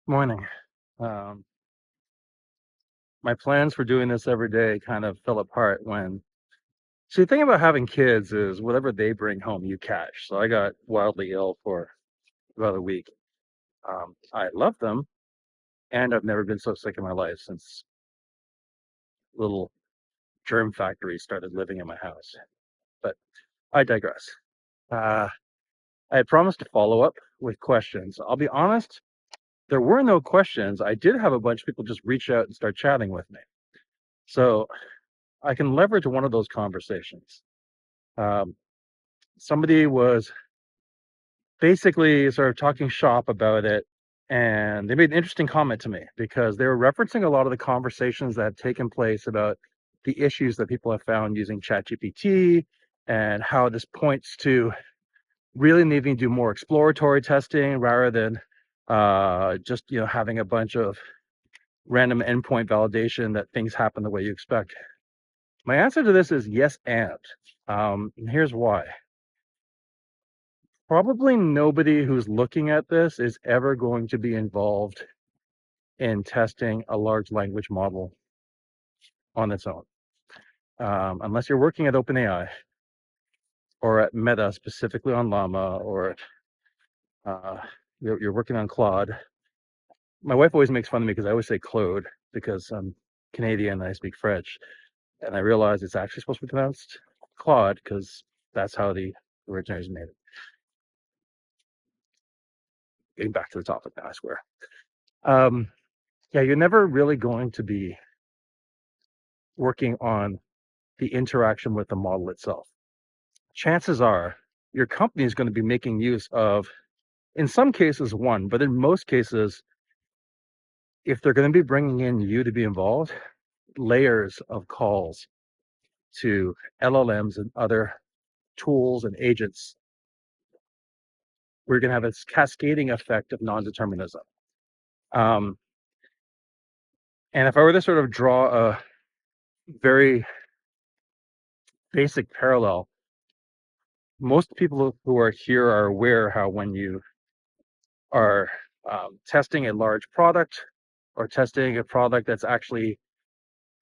Morning. Um, my plans for doing this every day kind of fell apart when. See, the thing about having kids is whatever they bring home, you catch. So I got wildly ill for about a week. I love them, and I've never been so sick in my life since little germ factories started living in my house. But I digress. Uh, I had promised to follow up with questions. I'll be honest, there were no questions. I did have a bunch of people just reach out and start chatting with me. So I can leverage one of those conversations. Um, Somebody was basically sort of talking shop about it, and they made an interesting comment to me because they were referencing a lot of the conversations that have taken place about the issues that people have found using ChatGPT and how this points to really needing to do more exploratory testing rather than just having a bunch of random endpoint validation that things happen the way you expect. My answer to this is yes, and here's why. Probably nobody who's looking at this is ever going to be involved in testing a large language model on its own, unless you're working at OpenAI or at Meta, specifically on Llama, or uh, you're working on Claude. My wife always makes fun of me because I always say Claude because I'm Canadian and I speak French, and I realize it's actually supposed to be pronounced Claude because that's how the originators made it. Getting back to the topic now, I swear. Um, yeah, you're never really going to be working on the interaction with the model itself. Chances are your company is going to be making use of, in some cases, one, but in most cases, if they're going to be bringing in you to be involved, layers of calls to LLMs and other tools and agents. We're going to have this cascading effect of non-determinism. Um, and if I were to sort of draw a very basic parallel, most people who are here are aware how when you are testing a large product or testing a product that's actually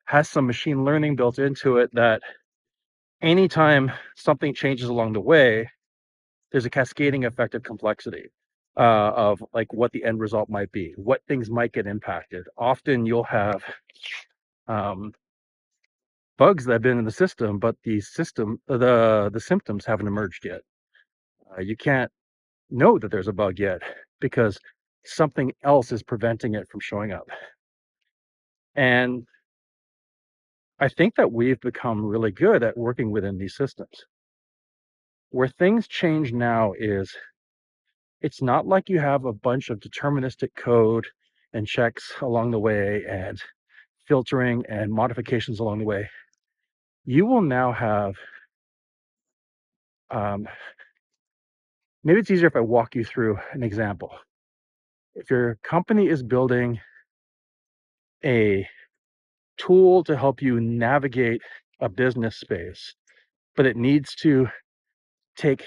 has some machine learning built into it, that anytime something changes along the way, there's a cascading effect of complexity of like what the end result might be, what things might get impacted. Often you'll have um, bugs that have been in the system, but the symptoms haven't emerged yet. You can't know that there's a bug yet because something else is preventing it from showing up. And I think that we've become really good at working within these systems. Where things change now is it's not like you have a bunch of deterministic code and checks along the way and filtering and modifications along the way. You will now have, um, maybe it's easier if I walk you through an example. If your company is building a tool to help you navigate a business space, but it needs to take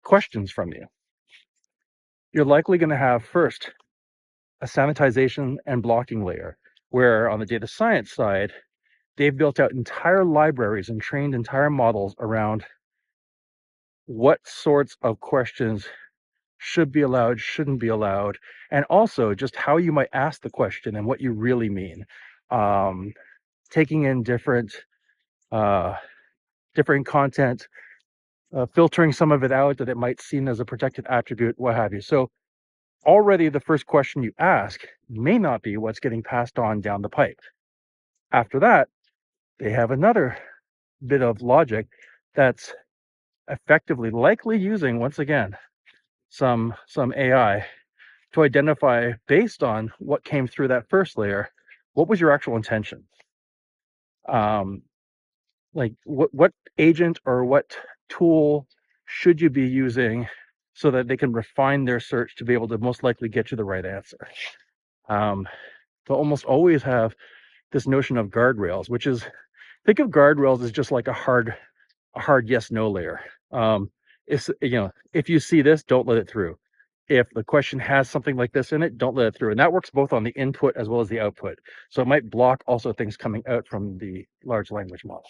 questions from you, you're likely going to have first a sanitization and blocking layer, where on the data science side, they've built out entire libraries and trained entire models around what sorts of questions should be allowed, shouldn't be allowed, and also just how you might ask the question and what you really mean. Um, Taking in uh, different content, filtering some of it out that it might seem as a protected attribute, what have you. So already the first question you ask may not be what's getting passed on down the pipe. After that, they have another bit of logic that's effectively likely using, once again, some AI to identify, based on what came through that first layer, what was your actual intention. um, like what agent or what tool should you be using so that they can refine their search to be able to most likely get you the right answer. um, they'll almost always have this notion of guardrails, which is, think of guardrails as just like a hard yes no layer. It's, if you see this, don't let it through. if the question has something like this in it, don't let it through. And that works both on the input as well as the output. So it might block also things coming out from the large language model.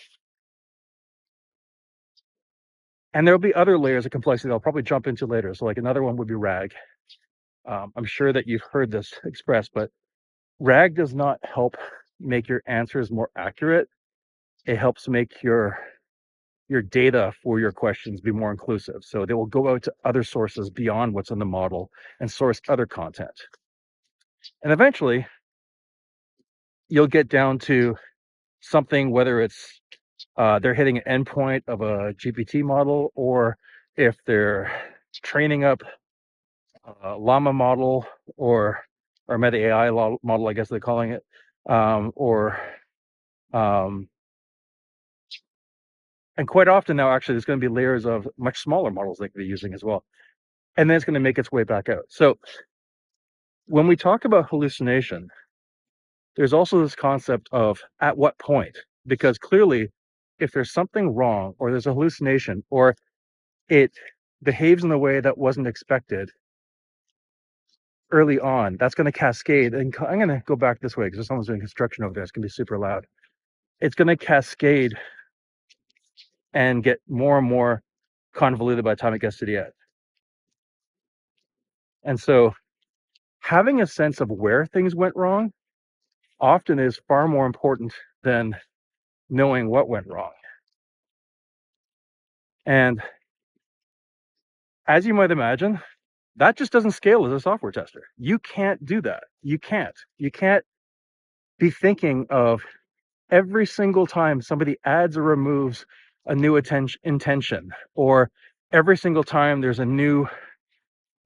And there'll be other layers of complexity that I'll probably jump into later. So like another one would be RAG. I'm sure that you've heard this expressed, but RAG does not help make your answers more accurate. It helps make your data for your questions be more inclusive. So they will go out to other sources beyond what's in the model and source other content. And eventually you'll get down to something, whether it's they're hitting an endpoint of a GPT model, or if they're training up a llama model or meta AI model, I guess they're calling it, or um, and quite often now, actually, there's going to be layers of much smaller models they could be using as well. And then it's going to make its way back out. So when we talk about hallucination, there's also this concept of at what point, because clearly, if there's something wrong or there's a hallucination or it behaves in a way that wasn't expected early on, that's going to cascade. And I'm going to go back this way because someone's doing construction over there. It's going to be super loud. It's going to cascade and get more and more convoluted by the time it gets to the end. And so having a sense of where things went wrong often is far more important than knowing what went wrong. And as you might imagine, that just doesn't scale as a software tester. You can't do that. You can't be thinking of every single time somebody adds or removes a new intention, or every single time there's a new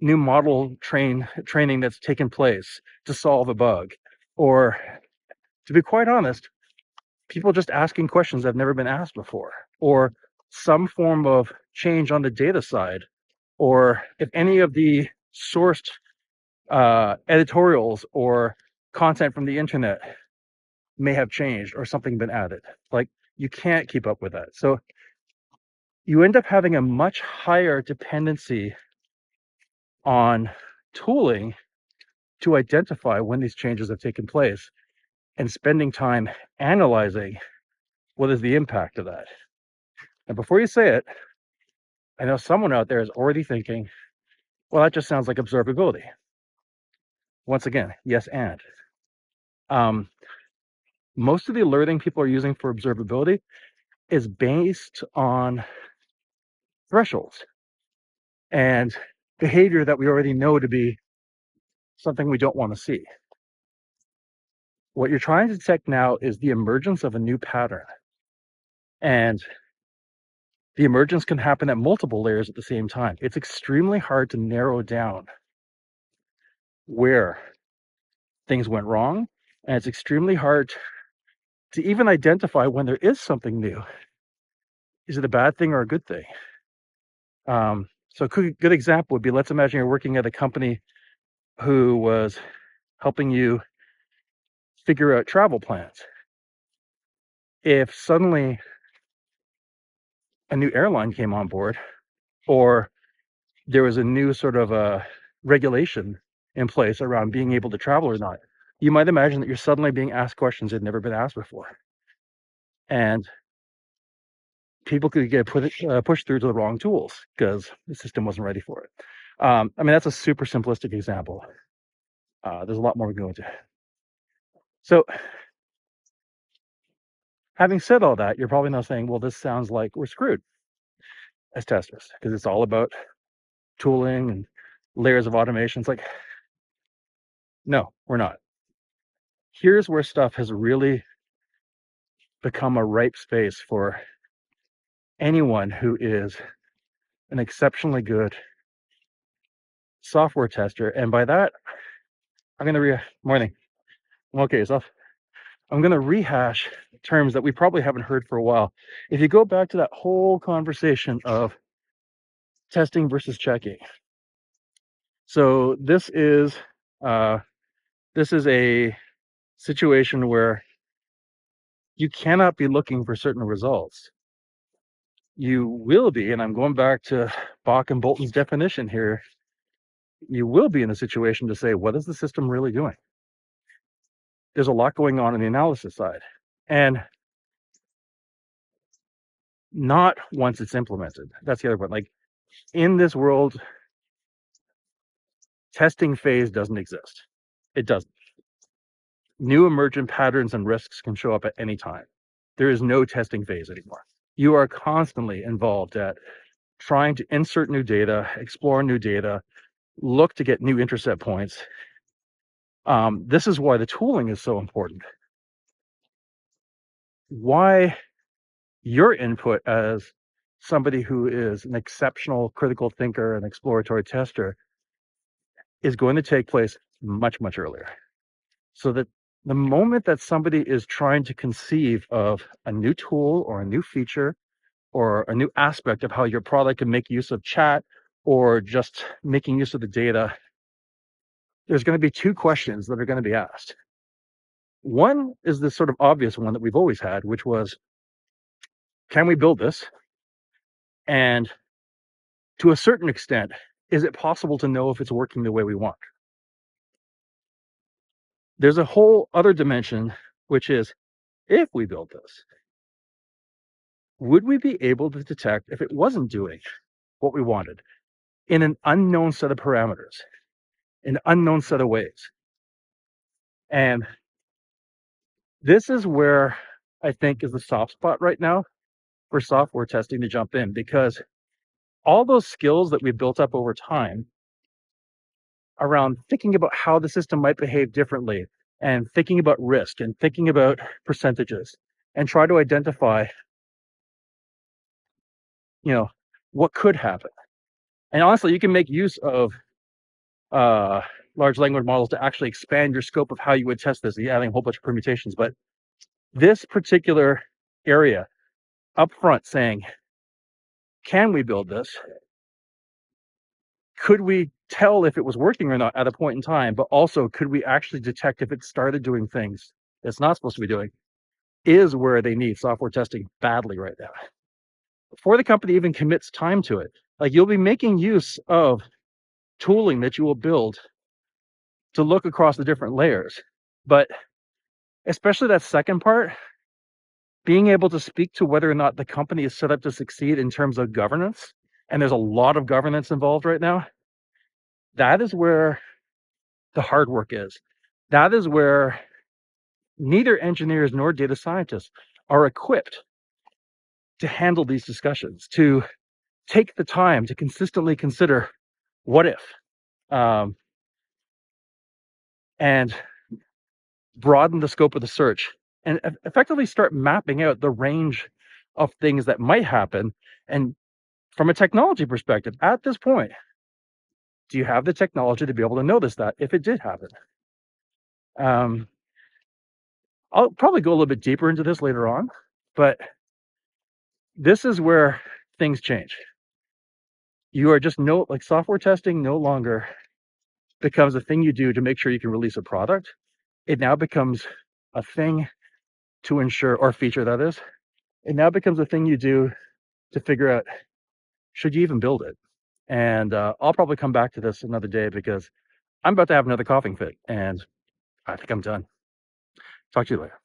model training that's taken place to solve a bug, or to be quite honest, people just asking questions that have never been asked before, or some form of change on the data side, or if any of the sourced editorials or content from the internet may have changed or something been added. Like, you can't keep up with that. So you end up having a much higher dependency on tooling to identify when these changes have taken place, and spending time analyzing what is the impact of that. And before you say it, I know someone out there is already thinking, well, that just sounds like observability. Once again, yes, and most of the alerting people are using for observability is based on thresholds and behavior that we already know to be something we don't want to see. What you're trying to detect now is the emergence of a new pattern. And the emergence can happen at multiple layers at the same time. It's extremely hard to narrow down where things went wrong. And it's extremely hard to even identify when there is something new. Is it a bad thing or a good thing? So a good example would be, let's imagine you're working at a company who was helping you figure out travel plans. If suddenly a new airline came on board, or there was a new sort of a regulation in place around being able to travel or not, you might imagine that you're suddenly being asked questions that had never been asked before. And people could get pushed through to the wrong tools because the system wasn't ready for it. I mean, that's a super simplistic example. There's a lot more we can go into. So having said all that, you're probably now saying, well, this sounds like we're screwed as testers because it's all about tooling and layers of automation. It's like, no, we're not. Here's where stuff has really become a ripe space for anyone who is an exceptionally good software tester. And by that, I'm going to morning. Okay, yourself. I'm going to rehash terms that we probably haven't heard for a while. If you go back to that whole conversation of testing versus checking. So this is a situation where you cannot be looking for certain results. You will be, and I'm going back to Bach and Bolton's definition here. you will be in a situation to say, what is the system really doing? There's a lot going on the analysis side. And not once it's implemented. That's the other one. Like in this world, testing phase doesn't exist. It doesn't. New emergent patterns and risks can show up at any time. There is no testing phase anymore. You are constantly involved at trying to insert new data, explore new data, look to get new intercept points. This is why the tooling is so important. Why your input as somebody who is an exceptional critical thinker and exploratory tester is going to take place much, much earlier. So that the moment that somebody is trying to conceive of a new tool or a new feature or a new aspect of how your product can make use of chat or just making use of the data, there's going to be two questions that are going to be asked. One is the sort of obvious one that we've always had, which was, can we build this? And to a certain extent, is it possible to know if it's working the way we want? There's a whole other dimension, which is, if we build this, would we be able to detect if it wasn't doing what we wanted in an unknown set of parameters, in an unknown set of ways? And this is where I think is the soft spot right now for software testing to jump in, because all those skills that we built up over time around thinking about how the system might behave differently and thinking about risk and thinking about percentages and try to identify, what could happen. And honestly, you can make use of uh, large language models to actually expand your scope of how you would test this, adding a whole bunch of permutations. But this particular area up front saying, can we build this? Could we tell if it was working or not at a point in time? But also, could we actually detect if it started doing things it's not supposed to be doing? Is where they need software testing badly right now. Before the company even commits time to it, like you'll be making use of tooling that you will build to look across the different layers. But especially that second part, being able to speak to whether or not the company is set up to succeed in terms of governance, and there's a lot of governance involved right now, that is where the hard work is. That is where neither engineers nor data scientists are equipped to handle these discussions, to take the time to consistently consider what if, and broaden the scope of the search and effectively start mapping out the range of things that might happen. And from a technology perspective, at this point, do you have the technology to be able to notice that if it did happen? I'll probably go a little bit deeper into this later on, but this is where things change. You are just like software testing no longer becomes a thing you do to make sure you can release a product. It now becomes a thing to ensure, or feature that is, it now becomes a thing you do to figure out, should you even build it? And I'll probably come back to this another day because I'm about to have another coughing fit and I think I'm done. Talk to you later.